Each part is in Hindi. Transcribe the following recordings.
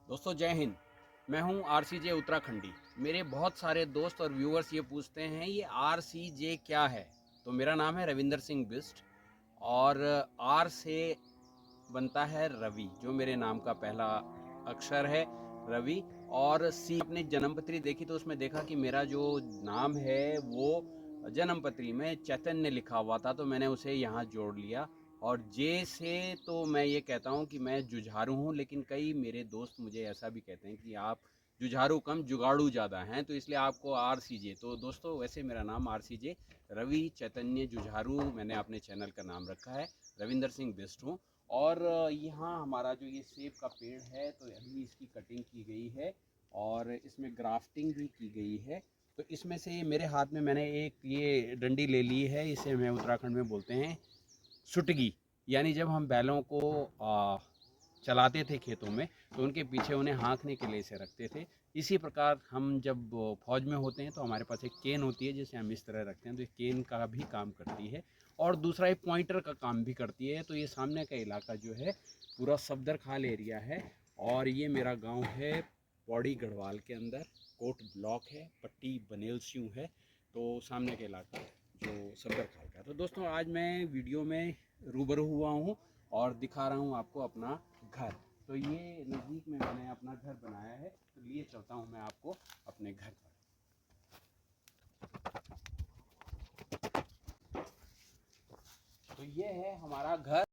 दोस्तों जय हिंद। मैं हूं आरसीजे उत्तराखंडी। मेरे बहुत सारे दोस्त और व्यूअर्स ये पूछते हैं ये आरसीजे क्या है। तो मेरा नाम है रविंदर सिंह बिस्ट और आर से बनता है रवि, जो मेरे नाम का पहला अक्षर है रवि। और सी अपनी जन्मपत्री देखी तो उसमें देखा कि मेरा जो नाम है वो जन्मपत्री में चैतन्य लिखा हुआ था, तो मैंने उसे यहाँ जोड़ लिया। और जे से तो मैं ये कहता हूँ कि मैं जुझारू हूँ, लेकिन कई मेरे दोस्त मुझे ऐसा भी कहते हैं कि आप जुझारू कम जुगाड़ू ज़्यादा हैं, तो इसलिए आपको आर सी जे। तो दोस्तों वैसे मेरा नाम आर सी जे रवि चैतन्य जुझारू मैंने अपने चैनल का नाम रखा है। रविंदर सिंह बिस्ट हूँ। और यहाँ हमारा जो ये सेब का पेड़ है तो अभी इसकी कटिंग की गई है और इसमें ग्राफ्टिंग भी की गई है। तो इसमें से मेरे हाथ में मैंने एक ये डंडी ले ली है, इसे मैं उत्तराखंड में बोलते हैं सुटगी। यानी जब हम बैलों को चलाते थे खेतों में तो उनके पीछे उन्हें हाँकने के लिए इसे रखते थे। इसी प्रकार हम जब फौज में होते हैं तो हमारे पास एक केन होती है जिसे हम इस तरह रखते हैं, तो ये केन का भी काम करती है। और दूसरा एक पॉइंटर का काम भी करती है। तो ये सामने का इलाका जो है पूरा सफदर खाल एरिया है और ये मेरा गांव है पौड़ी गढ़वाल के अंदर। कोट ब्लॉक है, पट्टी बनेल स्यू है, तो सामने का इलाका जो सफदर खाल का। तो दोस्तों आज मैं वीडियो में रूबरू हुआ हूँ और दिखा रहा हूँ आपको अपना घर। तो ये नज़दीक में मैंने अपना घर बनाया है, तो लिए चलता हूँ मैं आपको अपने घर पर। तो ये है हमारा घर।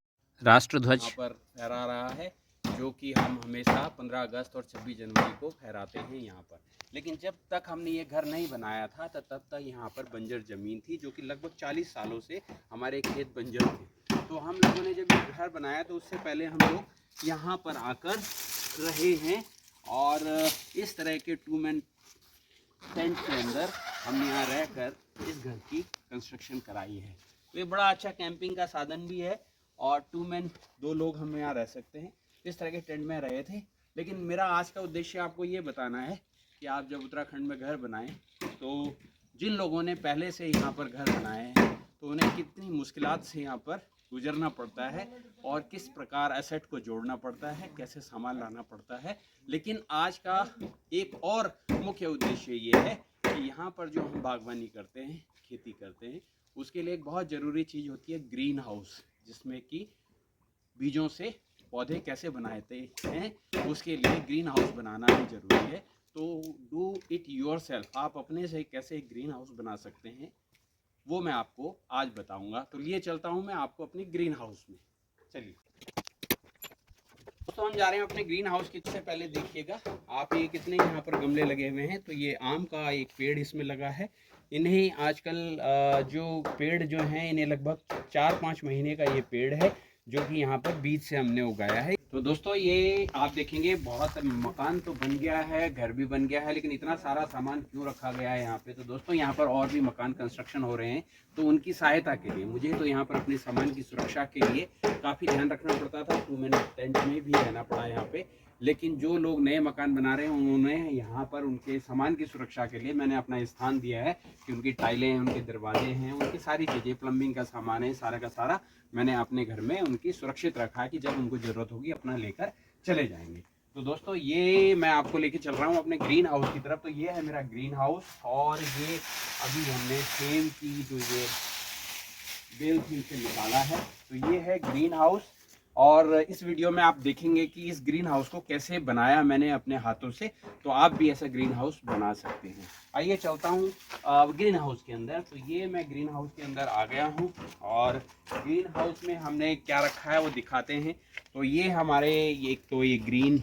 राष्ट्रध्वज यहाँ पर फहरा रहा है, जो कि हम हमेशा 15 अगस्त और 26 जनवरी को फहराते हैं यहाँ पर। लेकिन जब तक हमने ये घर नहीं बनाया था तब तक यहाँ पर बंजर ज़मीन थी, जो कि लगभग 40 सालों से हमारे खेत बंजर थे। तो हम लोगों ने जब ये घर बनाया तो उससे पहले हम लोग यहाँ पर आकर रहे हैं और इस तरह के 2 मैन टेंट के अंदर हमने यहाँ रहकर इस घर की कंस्ट्रक्शन कराई है। तो ये बड़ा अच्छा कैंपिंग का साधन भी है और 2 मैन 2 लोग हम यहाँ रह सकते हैं। इस तरह के टेंट में रहे थे। लेकिन मेरा आज का उद्देश्य आपको ये बताना है कि आप जब उत्तराखंड में घर बनाएं तो जिन लोगों ने पहले से यहाँ पर घर बनाए हैं तो उन्हें कितनी मुश्किलात से यहाँ पर गुजरना पड़ता है और किस प्रकार एसेट को जोड़ना पड़ता है, कैसे सामान लाना पड़ता है। लेकिन आज का एक और मुख्य उद्देश्य ये है कि यहाँ पर जो हम बागवानी करते हैं, खेती करते हैं, उसके लिए एक बहुत ज़रूरी चीज़ होती है ग्रीन हाउस, जिसमें कि बीजों से पौधे कैसे बनाते हैं उसके लिए ग्रीन हाउस बनाना भी ज़रूरी है। तो डू इट योरसेल्फ, आप अपने से कैसे ग्रीन हाउस बना सकते हैं वो मैं आपको आज बताऊंगा। तो लिए चलता हूं मैं आपको अपने ग्रीन हाउस में। चलिए दोस्तों, हम जा रहे हैं अपने ग्रीन हाउस की। से पहले देखिएगा आप ये कितने यहाँ पर गमले लगे हुए हैं। तो ये आम का एक पेड़ इसमें लगा है। इन्हें आजकल जो पेड़ जो हैं इन्हें लगभग 4-5 महीने का ये पेड़ है, जो कि यहाँ पर बीज से हमने उगाया है। तो दोस्तों ये आप देखेंगे बहुत मकान तो बन गया है, घर भी बन गया है, लेकिन इतना सारा सामान क्यों रखा गया है यहाँ पे। तो दोस्तों यहाँ पर और भी मकान कंस्ट्रक्शन हो रहे हैं, तो उनकी सहायता के लिए मुझे तो यहाँ पर अपने सामान की सुरक्षा के लिए काफ़ी ध्यान रखना पड़ता था। 2 मैन टेंट में भी रहना पड़ा यहाँ पे। लेकिन जो लोग नए मकान बना रहे हैं उन्होंने यहाँ पर उनके सामान की सुरक्षा के लिए मैंने अपना स्थान दिया है कि उनकी टाइलें हैं, उनके दरवाजे हैं, उनकी सारी चीज़ें, प्लम्बिंग का सामान है, सारा का सारा मैंने अपने घर में उनकी सुरक्षित रखा है कि जब उनको ज़रूरत होगी अपना लेकर चले जाएंगे। तो दोस्तों ये मैं आपको लेके चल रहा हूँ अपने ग्रीन हाउस की तरफ। तो ये है मेरा ग्रीन हाउस और ये अभी हमने सेम की जो ये बेल थी उसे निकाला है। तो ये है ग्रीन हाउस और इस वीडियो में आप देखेंगे कि इस ग्रीन हाउस को कैसे बनाया मैंने अपने हाथों से। तो आप भी ऐसा ग्रीन हाउस बना सकते हैं। आइए चलता हूँ ग्रीन हाउस के अंदर। तो ये मैं ग्रीन हाउस के अंदर आ गया हूँ और ग्रीन हाउस में हमने क्या रखा है वो दिखाते हैं। तो ये हमारे एक तो ये ग्रीन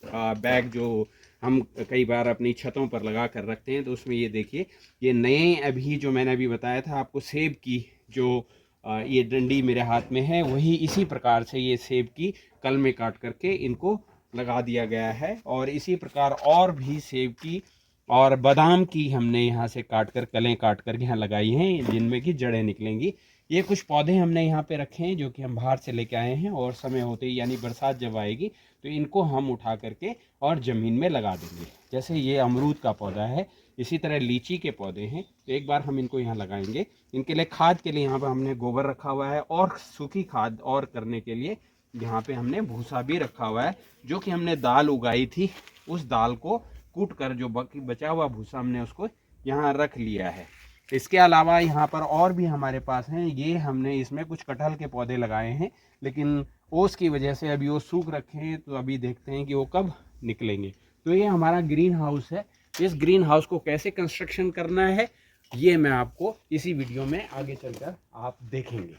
बैग जो हम कई बार अपनी छतों पर लगा कर रखते हैं, तो उसमें ये देखिए ये नए अभी जो मैंने अभी बताया था आपको सेब की जो ये डंडी मेरे हाथ में है, वही इसी प्रकार से ये सेब की कल में काट करके इनको लगा दिया गया है। और इसी प्रकार और भी सेब की और बादाम की हमने यहाँ से काट कर कलें काट कर यहाँ लगाई हैं, जिनमें की जड़ें निकलेंगी। ये कुछ पौधे हमने यहाँ पे रखे हैं जो कि हम बाहर से लेके आए हैं और समय होते ही यानी बरसात जब आएगी तो इनको हम उठा करके और ज़मीन में लगा देंगे। जैसे ये अमरूद का पौधा है, इसी तरह लीची के पौधे हैं। तो एक बार हम इनको यहाँ लगाएंगे। इनके लिए खाद के लिए यहाँ पर हमने गोबर रखा हुआ है और सूखी खाद और करने के लिए यहाँ पे हमने भूसा भी रखा हुआ है, जो कि हमने दाल उगाई थी, उस दाल को कूट कर जो बाकी बचा हुआ भूसा हमने उसको यहाँ रख लिया है। इसके अलावा यहाँ पर और भी हमारे पास हैं, ये हमने इसमें कुछ कटहल के पौधे लगाए हैं, लेकिन ओस की वजह से अभी वो सूख रखे हैं, तो अभी देखते हैं कि वो कब निकलेंगे। तो ये हमारा ग्रीन हाउस है। इस ग्रीन हाउस को कैसे कंस्ट्रक्शन करना है ये मैं आपको इसी वीडियो में आगे चलकर आप देखेंगे।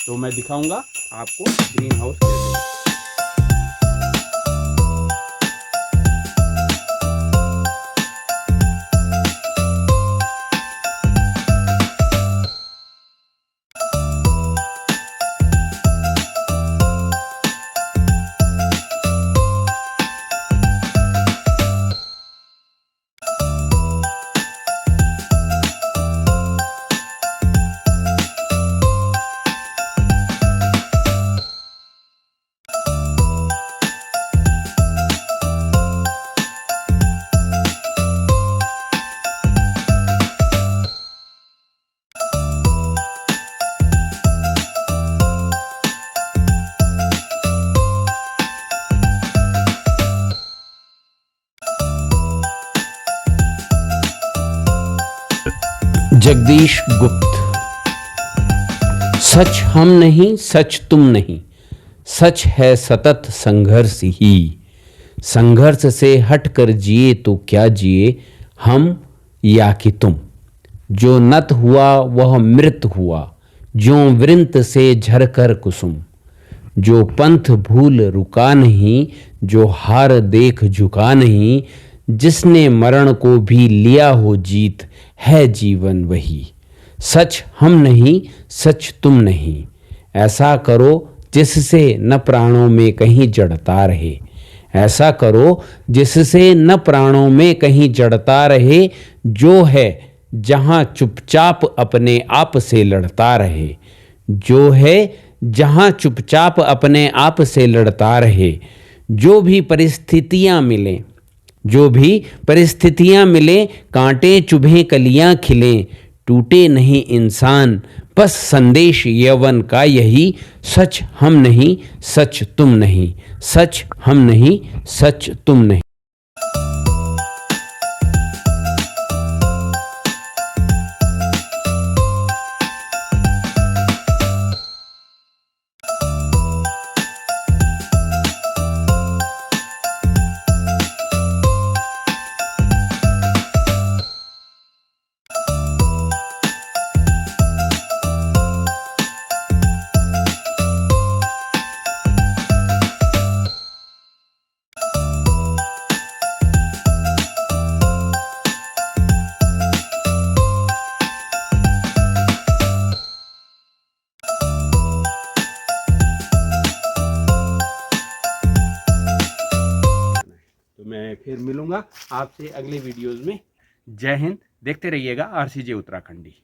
तो मैं दिखाऊंगा आपको ग्रीन हाउस कैसे। जगदीश गुप्त। सच हम नहीं, सच तुम नहीं, सच है सतत संघर्ष ही। संघर्ष से हटकर जिए तो क्या जिए हम या कि तुम। जो नत हुआ वह मृत हुआ, ज्यों वृंत से झरकर कुसुम। जो पंथ भूल रुका नहीं, जो हार देख झुका नहीं, जिसने मरण को भी लिया हो जीत, है जीवन वही। सच हम नहीं, सच तुम नहीं। ऐसा करो जिससे न प्राणों में कहीं जड़ता रहे। ऐसा करो जिससे न प्राणों में कहीं जड़ता रहे। जो है जहां चुपचाप अपने आप से लड़ता रहे। जो है जहां चुपचाप अपने आप से लड़ता रहे। जो भी परिस्थितियां मिलें, जो भी परिस्थितियां मिलें, कांटे चुभें कलियां खिलें, टूटे नहीं इंसान, बस संदेश यौवन का यही। सच हम नहीं, सच तुम नहीं, सच हम नहीं, सच तुम नहीं। मैं फिर मिलूंगा आपसे अगले वीडियोस में। जय हिंद। देखते रहिएगा RCJ उत्तराखंडी।